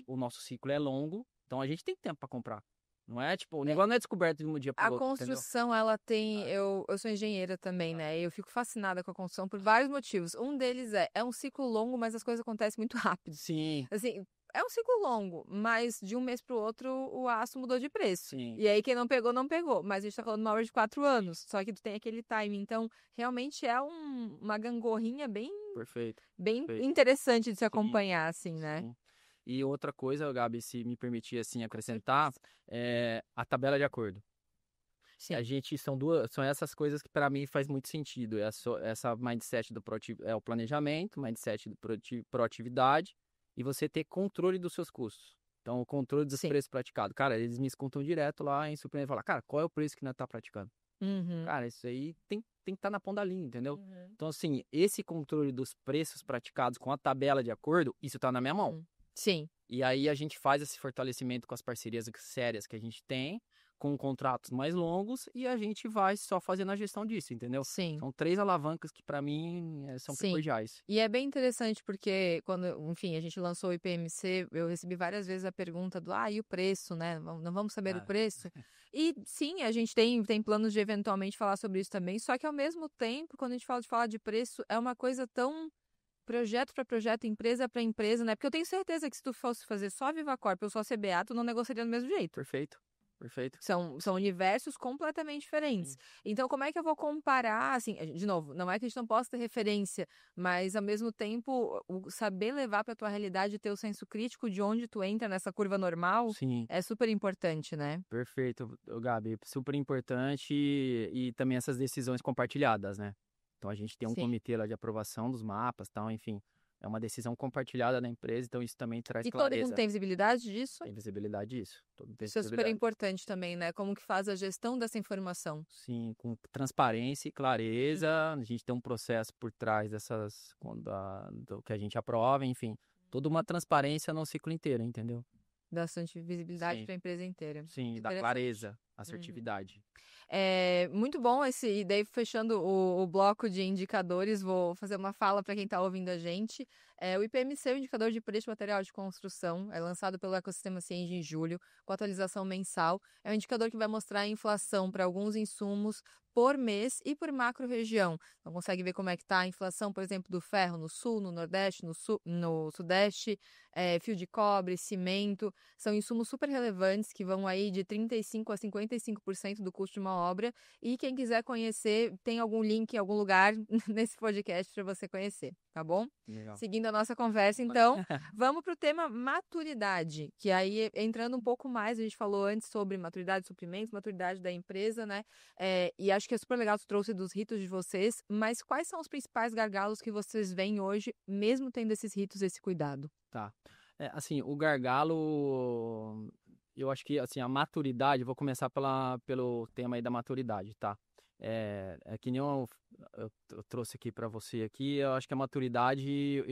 o nosso ciclo é longo, então a gente tem tempo pra comprar. Não é, tipo, o negócio não é descoberto de um dia pro outro, A construção, ela tem... Eu sou engenheira também, né? Eu fico fascinada com a construção por vários motivos. Um deles é um ciclo longo, mas as coisas acontecem muito rápido. Sim. Assim, é um ciclo longo, mas de um mês pro outro o aço mudou de preço. Sim. E aí quem não pegou, não pegou. Mas a gente tá falando de uma obra de 4 anos. Só que tu tem aquele time. Então, realmente é uma gangorrinha bem... Perfeito. Bem interessante de se acompanhar, assim, né? Sim. E outra coisa, Gabi, se me permitir assim acrescentar, é a tabela de acordo. Sim. A gente são essas coisas que para mim faz muito sentido. Essa mindset do o planejamento, mindset do proatividade e você ter controle dos seus custos. Então, o controle dos preços praticados. Cara, eles me escutam direto lá em surpreender e falar, cara, qual é o preço que nós tá praticando? Cara, isso aí tem que estar na ponta da linha, entendeu? Então, assim, esse controle dos preços praticados com a tabela de acordo, isso tá na minha mão. Sim. E aí a gente faz esse fortalecimento com as parcerias sérias que a gente tem, com contratos mais longos, e a gente vai só fazendo a gestão disso, entendeu? Sim. São 3 alavancas que para mim são primordiais. E é bem interessante porque quando, enfim, a gente lançou o IPMC, eu recebi várias vezes a pergunta do, e o preço, né? Não vamos saber o preço? E sim, a gente tem planos de eventualmente falar sobre isso também, só que ao mesmo tempo, quando a gente fala de preço, é uma coisa tão projeto para projeto, empresa para empresa, né? Porque eu tenho certeza que se tu fosse fazer só a Viva Corp ou só a CBA, tu não negociaria do mesmo jeito. Perfeito. São universos completamente diferentes. Então, como é que eu vou comparar, assim, de novo, não é que a gente não possa ter referência, mas, ao mesmo tempo, saber levar para a tua realidade e ter o senso crítico de onde tu entra nessa curva normal é super importante, né? Perfeito, Gabi. Super importante e também essas decisões compartilhadas, né? Então, a gente tem um comitê lá de aprovação dos mapas e tal, enfim. É uma decisão compartilhada da empresa, então isso também traz clareza. E todo mundo tem visibilidade disso? Tem visibilidade disso. Isso é super importante também, né? Como que faz a gestão dessa informação? Sim, com transparência e clareza. A gente tem um processo por trás do que a gente aprova, enfim. Toda uma transparência no ciclo inteiro, entendeu? Bastante visibilidade para a empresa inteira. Sim, da clareza, assertividade. É muito bom e daí fechando o bloco de indicadores, vou fazer uma fala para quem está ouvindo a gente. O IPMC, o Indicador de Preço de Material de Construção, é lançado pelo Ecossistema Cienge em julho, com atualização mensal. É um indicador que vai mostrar a inflação para alguns insumos por mês e por macro-região. Então, consegue ver como é que está a inflação, por exemplo, do ferro no sul, no nordeste, no sudeste, fio de cobre, cimento. São insumos super relevantes que vão aí de 35% a 55% do custo de uma obra. E quem quiser conhecer, tem algum link em algum lugar nesse podcast para você conhecer, tá bom? Legal. Seguindo a nossa conversa, então, vamos para o tema maturidade, que aí, entrando um pouco mais, a gente falou antes sobre maturidade de suprimentos, maturidade da empresa, né? E acho que é super legal que tu trouxe dos ritos de vocês, mas quais são os principais gargalos que vocês veem hoje, mesmo tendo esses ritos, esse cuidado? Tá. Assim, o gargalo, eu acho que, assim, a maturidade, vou começar pelo tema aí da maturidade, tá? Que nem eu trouxe aqui para você aqui, eu acho que a maturidade,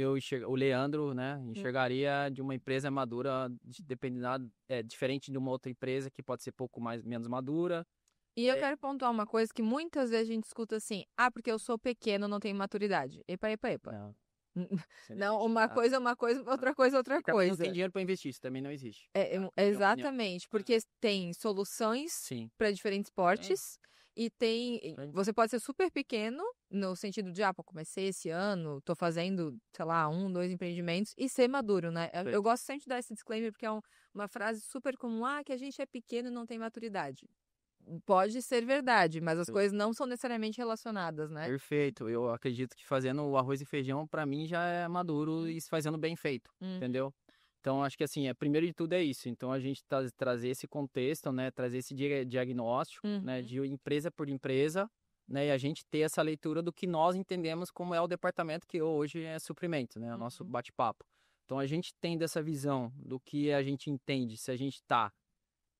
o Leandro, né, enxergaria de uma empresa madura, diferente de uma outra empresa que pode ser menos madura. E eu quero pontuar uma coisa que muitas vezes a gente escuta assim, porque eu sou pequeno, não tenho maturidade. Epa. Não, uma coisa é uma coisa, outra coisa é outra E também não coisa. tem dinheiro para investir, isso também não existe. Exatamente, porque tem soluções Sim. para diferentes portes e Sim. você pode ser super pequeno, no sentido de, pô, comecei esse ano, tô fazendo, sei lá, 1, 2 empreendimentos e ser maduro, né? Eu gosto sempre de dar esse disclaimer porque é uma frase super comum, que a gente é pequeno e não tem maturidade. Pode ser verdade, mas as coisas não são necessariamente relacionadas, né? Perfeito. Eu acredito que fazendo o arroz e feijão, para mim, já é maduro e fazendo bem feito, entendeu? Então, acho que assim, primeiro de tudo é isso. Então, a gente trazer esse contexto, né? Trazer esse diagnóstico, né? De empresa por empresa, né? E a gente ter essa leitura do que nós entendemos como é o departamento que hoje é suprimento, né? O nosso bate-papo. Então, a gente tendo essa visão do que a gente entende, se a gente tá...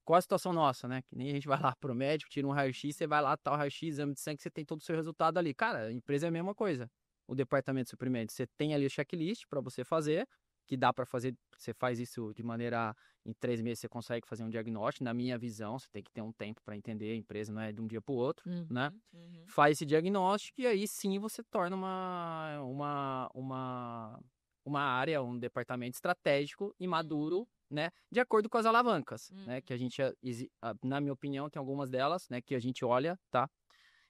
Qual a situação nossa, né? Que nem a gente vai lá pro médico, tira um raio-x, você vai lá, tá o raio-x, exame de sangue, você tem todo o seu resultado ali. Cara, a empresa é a mesma coisa. O departamento de suprimentos, você tem ali o checklist para você fazer, que dá para fazer, você faz isso de maneira, em 3 meses você consegue fazer um diagnóstico, na minha visão, você tem que ter um tempo para entender a empresa, não é de um dia para o outro, né? Faz esse diagnóstico e aí sim você torna uma área, um departamento estratégico e maduro, né, de acordo com as alavancas, né, que a gente, na minha opinião, tem algumas delas, né, que a gente olha, tá?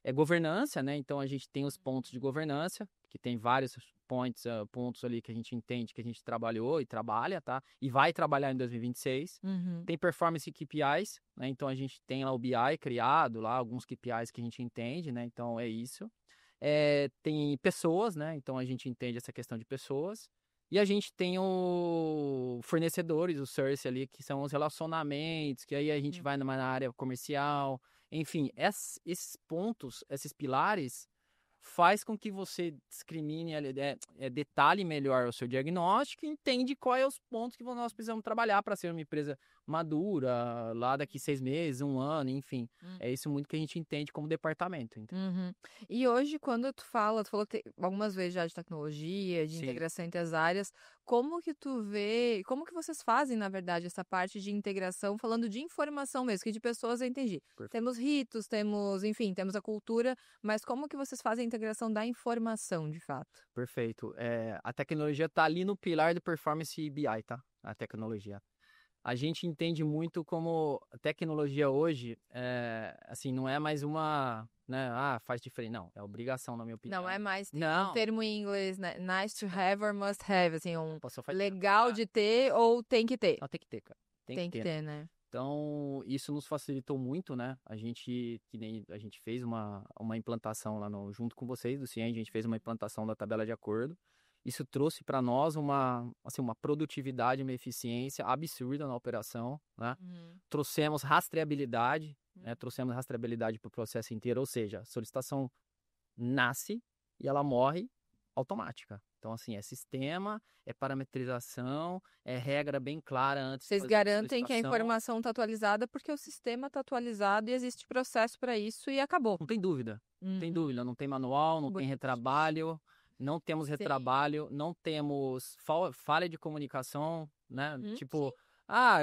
É governança, né, então a gente tem os pontos de governança, que tem vários pontos ali que a gente entende, que a gente trabalhou e trabalha, tá? E vai trabalhar em 2026. Tem performance KPIs, né, então a gente tem lá o BI criado, lá alguns KPIs que a gente entende, né, então é isso. Tem pessoas, né, então a gente entende essa questão de pessoas. E a gente tem o fornecedores, o source ali, que são os relacionamentos, que aí a gente vai na área comercial. Enfim, esses pontos, esses pilares, faz com que você discrimine, detalhe melhor o seu diagnóstico e entende quais são os pontos que nós precisamos trabalhar para ser uma empresa madura, lá daqui 6 meses, 1 ano, enfim. É isso muito que a gente entende como departamento. E hoje, quando tu falou algumas vezes já de tecnologia, de integração entre as áreas, como que tu vê, como que vocês fazem, na verdade, essa parte de integração, falando de informação mesmo, que de pessoas eu entendi. Perfeito. Temos ritos, temos a cultura, mas como que vocês fazem a integração da informação, de fato? Perfeito. A tecnologia está ali no pilar do performance BI, tá? A tecnologia. A gente entende muito como a tecnologia hoje, assim, não é mais uma, né, faz diferença. Não, é obrigação, na minha opinião. Não é mais um termo em inglês, né? Nice to have or must have, assim, legal de ter ou tem que ter? Não, tem que ter, cara. Tem que ter, né? Então, isso nos facilitou muito, né? A gente fez uma implantação lá junto com vocês, do Cienge, a gente fez uma implantação da tabela de acordo. Isso trouxe para nós uma produtividade, uma eficiência absurda na operação, né? Trouxemos rastreabilidade, né? Trouxemos rastreabilidade para o processo inteiro, ou seja, a solicitação nasce e ela morre automática. Então, assim, é sistema, é parametrização, é regra bem clara antes. Vocês garantem que a informação está atualizada porque o sistema está atualizado e existe processo para isso e acabou. Não tem dúvida, não tem dúvida, não tem manual, não tem retrabalho. Não temos retrabalho, não temos falha de comunicação, né? Tipo,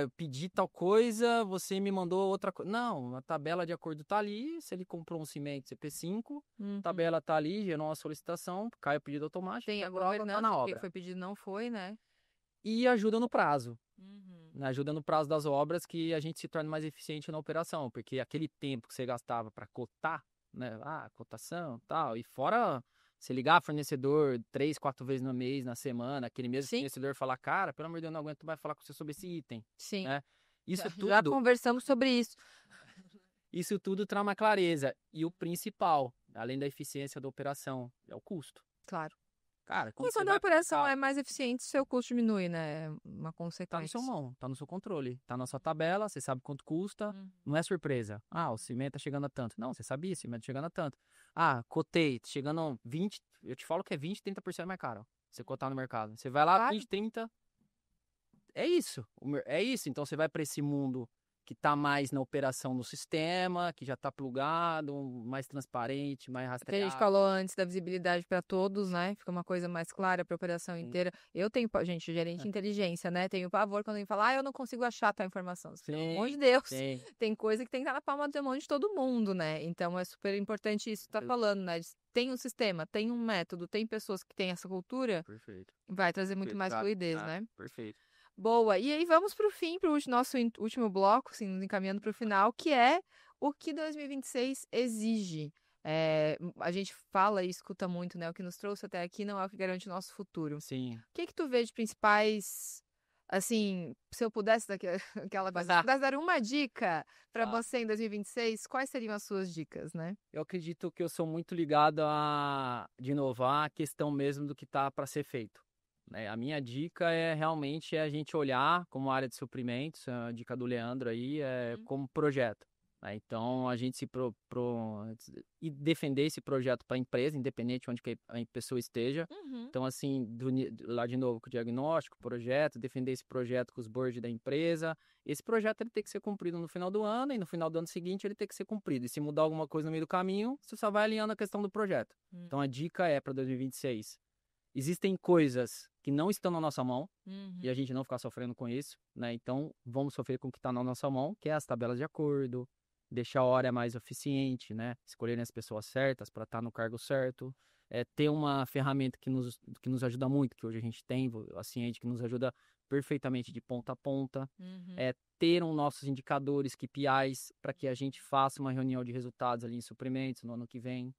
eu pedi tal coisa, você me mandou outra coisa. Não, a tabela de acordo tá ali, se ele comprou um cimento CP5, tabela tá ali, gerou uma solicitação, cai o pedido automático, tem a governança, na obra. Foi pedido, não foi, né? E ajuda no prazo. Ajuda no prazo das obras que a gente se torne mais eficiente na operação, porque aquele tempo que você gastava para cotar, né? Cotação e tal, e fora... Você ligar fornecedor 3, 4 vezes no mês, na semana, aquele mesmo fornecedor falar, cara, pelo amor de Deus, não aguento mais falar com você sobre esse item. Sim. Né? Isso tudo, já conversamos sobre isso. Isso tudo traz uma clareza. E o principal, além da eficiência da operação, é o custo. Claro. Cara, quando a operação é mais eficiente, seu custo diminui, né? Uma consequência. Tá no seu mão, tá no seu controle. Tá na sua tabela, você sabe quanto custa. Não é surpresa. O cimento tá chegando a tanto. Não, você sabia, o cimento tá chegando a tanto. Cotei, chegando a 20, eu te falo que é 20, 30% mais caro. Você cotar no mercado. Você vai lá, 20, 30. É isso. É isso. Então você vai para esse mundo que está mais na operação do sistema, que já está plugado, mais transparente, mais rastreado. Que a gente falou antes da visibilidade para todos, né? Fica uma coisa mais clara para a operação inteira. Eu tenho, gente, gerente de inteligência, né? Tenho pavor quando alguém fala, eu não consigo achar tal informação. Pelo amor de Deus. Tem coisa que tem que estar na palma da mão de todo mundo, né? Então é super importante isso que tu tá falando, né? De tem um sistema, tem um método, tem pessoas que têm essa cultura, Perfeito. vai trazer muito mais fluidez, né? Perfeito. Boa. E aí vamos para o fim, para o nosso último bloco, assim, nos encaminhando para o final, que é o que 2026 exige. A gente fala e escuta muito, né? O que nos trouxe até aqui não é o que garante o nosso futuro. Sim. O que tu vê de principais, assim, se eu pudesse aquela coisa, se pudesse dar uma dica para você em 2026, quais seriam as suas dicas, né? Eu acredito que eu sou muito ligado a, de inovar, a questão mesmo do que está para ser feito. Né? A minha dica é realmente a gente olhar como área de suprimentos, a dica do Leandro aí, como projeto. Né? Então, a gente e defender esse projeto para a empresa, independente de onde que a pessoa esteja. Então, assim, lá de novo com o diagnóstico, projeto, defender esse projeto com os boards da empresa. Esse projeto ele tem que ser cumprido no final do ano e no final do ano seguinte ele tem que ser cumprido. E se mudar alguma coisa no meio do caminho, você só vai alinhando a questão do projeto. Então, a dica é para 2026. Existem coisas que não estão na nossa mão e a gente não ficar sofrendo com isso, né? Então, vamos sofrer com o que está na nossa mão, que é as tabelas de acordo, deixar a hora mais eficiente, né? Escolherem as pessoas certas para estar no cargo certo. Ter uma ferramenta que nos ajuda muito, que hoje a gente tem, a Ciente, que nos ajuda perfeitamente de ponta a ponta. Ter nossos indicadores, KPIs, para que a gente faça uma reunião de resultados ali em suprimentos no ano que vem.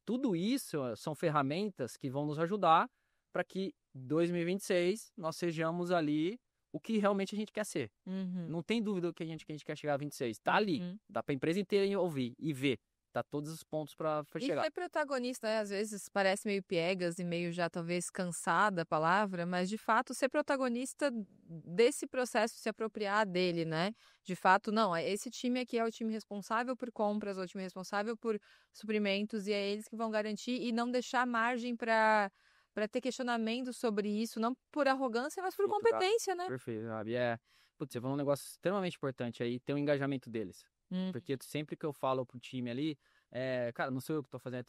Tudo isso são ferramentas que vão nos ajudar para que 2026 nós sejamos ali o que realmente a gente quer ser. Não tem dúvida que a gente quer chegar a 26. Tá ali. Dá para a empresa inteira ouvir e ver. Tá todos os pontos para chegar. E foi protagonista, né? Às vezes parece meio piegas e meio já talvez cansada a palavra, mas de fato ser protagonista desse processo, se apropriar dele, né? De fato, não, esse time aqui é o time responsável por compras, é o time responsável por suprimentos e é eles que vão garantir e não deixar margem para ter questionamento sobre isso, não por arrogância, mas por competência, né? Perfeito, sabe? Putz, você falou um negócio extremamente importante aí, ter o engajamento deles. Porque sempre que eu falo pro time ali, cara, não sou eu que tô fazendo,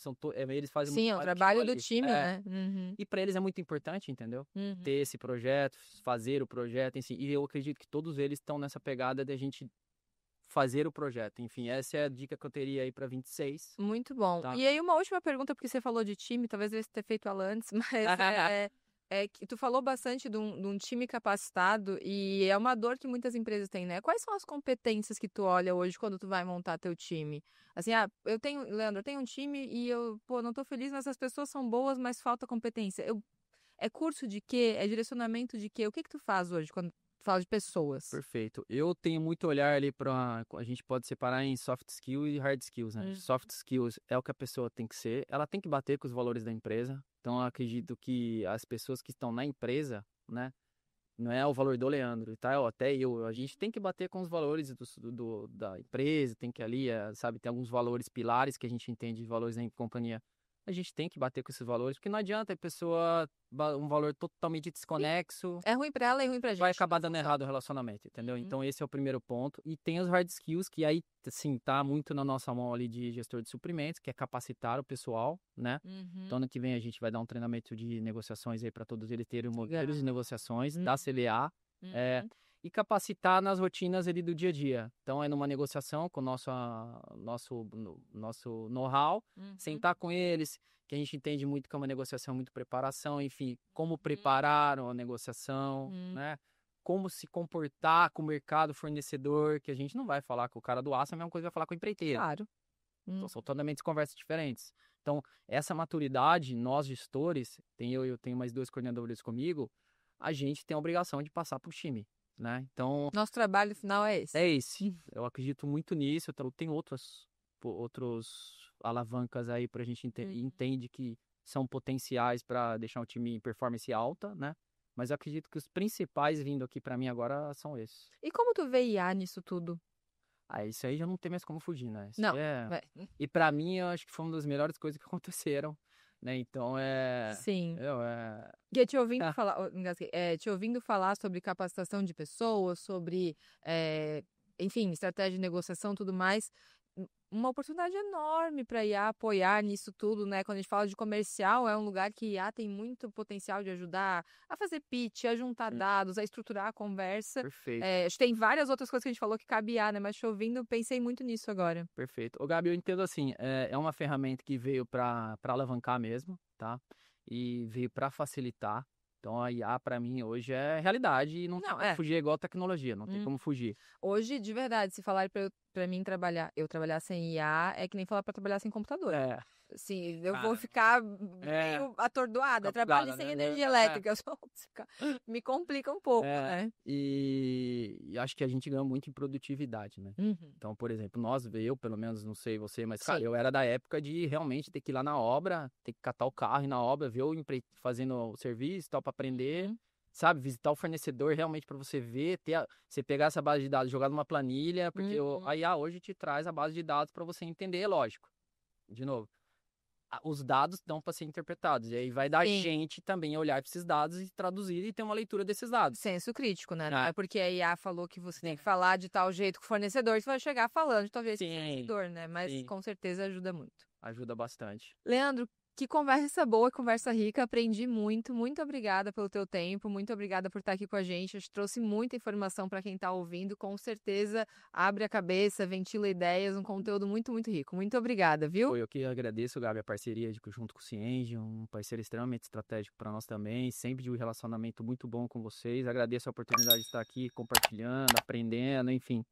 eles fazem Sim, muito é o mais trabalho que eu do ali. time, né? E para eles é muito importante, entendeu? Ter esse projeto, fazer o projeto em si. E eu acredito que todos eles estão nessa pegada de a gente fazer o projeto. Enfim, essa é a dica que eu teria aí para 26. Muito bom. Tá? E aí, uma última pergunta, porque você falou de time, talvez eu devesse ter feito ela antes, mas que tu falou bastante de um time capacitado e é uma dor que muitas empresas têm, né? Quais são as competências que tu olha hoje quando tu vai montar teu time? Assim, Leandro, eu tenho um time e eu, não tô feliz, mas as pessoas são boas, mas falta competência. É curso de quê? É direcionamento de quê? O que tu faz hoje quando tu fala de pessoas? Perfeito. Eu tenho muito olhar ali para... A gente pode separar em soft skills e hard skills, né? Soft skills é o que a pessoa tem que ser. Ela tem que bater com os valores da empresa. Então, eu acredito que as pessoas que estão na empresa, né? Não é o valor do Leandro, tá? Até eu. A gente tem que bater com os valores da empresa, tem que ali, sabe? Tem alguns valores pilares que a gente entende de valores da companhia. A gente tem que bater com esses valores, porque não adianta a pessoa, um valor totalmente desconexo. É ruim pra ela e ruim pra gente. Vai acabar dando errado o relacionamento, entendeu? Então, esse é o primeiro ponto. E tem os hard skills, que aí, assim, tá muito na nossa mão ali de gestor de suprimentos, que é capacitar o pessoal, né? Então, ano que vem a gente vai dar um treinamento de negociações aí para todos eles terem modelos de negociações da CLA. E capacitar nas rotinas ali do dia a dia. Então, é numa negociação com o nosso know-how, sentar com eles, que a gente entende muito que é uma negociação, muito preparação, enfim, como preparar a negociação, né? Como se comportar com o mercado fornecedor, que a gente não vai falar com o cara do aço, a mesma coisa vai falar com o empreiteiro. Claro. Então, são totalmente conversas diferentes. Então, essa maturidade, nós gestores, eu tenho mais 2 coordenadores comigo, a gente tem a obrigação de passar para o time. Né? Então, nosso trabalho final é esse. É esse. Eu acredito muito nisso. Tem outros alavancas aí para a gente entende que são potenciais para deixar um time em performance alta, né? Mas eu acredito que os principais vindo aqui para mim agora são esses. E como tu vê IA nisso tudo? Isso aí já não tem mais como fugir, né? Não. E para mim, eu acho que foi uma das melhores coisas que aconteceram. Né? Então Sim. E te ouvindo falar sobre capacitação de pessoas, sobre, enfim, estratégia de negociação e tudo mais, uma oportunidade enorme para a IA apoiar nisso tudo, né? Quando a gente fala de comercial, é um lugar que a IA tem muito potencial de ajudar a fazer pitch, a juntar dados, a estruturar a conversa. Perfeito. Acho que tem várias outras coisas que a gente falou que cabe IA, né? Mas te ouvindo, pensei muito nisso agora. Perfeito. Ô, Gabi, eu entendo assim, é uma ferramenta que veio para alavancar mesmo, tá? E veio para facilitar. Então, a IA, para mim, hoje é realidade e não tem como fugir, é igual a tecnologia, não tem como fugir. Hoje, de verdade, se falar para mim eu trabalhar sem IA, é que nem falar para trabalhar sem computador. Assim, eu vou ficar meio atordoada. Trabalho sem energia elétrica, eu só me complica um pouco, né? E acho que a gente ganha muito em produtividade, né? Então, por exemplo, eu, pelo menos, não sei você, mas, cara, eu era da época de realmente ter que ir lá na obra, ter que catar o carro e na obra, ver fazendo o serviço e tal, pra aprender, sabe? Visitar o fornecedor realmente pra você ver, você pegar essa base de dados, jogar numa planilha, porque a IA hoje te traz a base de dados pra você entender, lógico. De novo. Os dados dão para ser interpretados. E aí vai dar gente também a olhar para esses dados e traduzir e ter uma leitura desses dados. Senso crítico, né? Não é porque a IA falou que você tem que falar de tal jeito com o fornecedor, você vai chegar falando de tal jeito com o fornecedor, né? Mas com certeza ajuda muito. Ajuda bastante. Leandro, que conversa boa, conversa rica, aprendi muito. Muito obrigada pelo teu tempo, muito obrigada por estar aqui com a gente. Trouxe muita informação para quem está ouvindo, com certeza abre a cabeça, ventila ideias, um conteúdo muito, muito rico. Muito obrigada, viu? Eu que agradeço, Gabi, a parceria junto com o Cienge, um parceiro extremamente estratégico para nós também, sempre de um relacionamento muito bom com vocês. Agradeço a oportunidade de estar aqui compartilhando, aprendendo, enfim.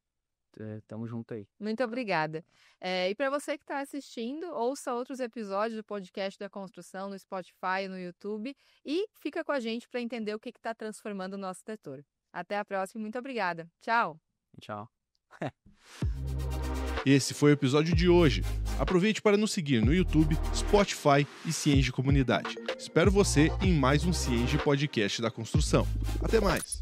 Tamo junto aí. Muito obrigada. E para você que está assistindo, ouça outros episódios do podcast da Construção no Spotify, no YouTube e fica com a gente para entender o que está transformando o nosso setor. Até a próxima. Muito obrigada. Tchau. Tchau. Esse foi o episódio de hoje. Aproveite para nos seguir no YouTube, Spotify e Cienge Comunidade. Espero você em mais um Cienge Podcast da Construção. Até mais!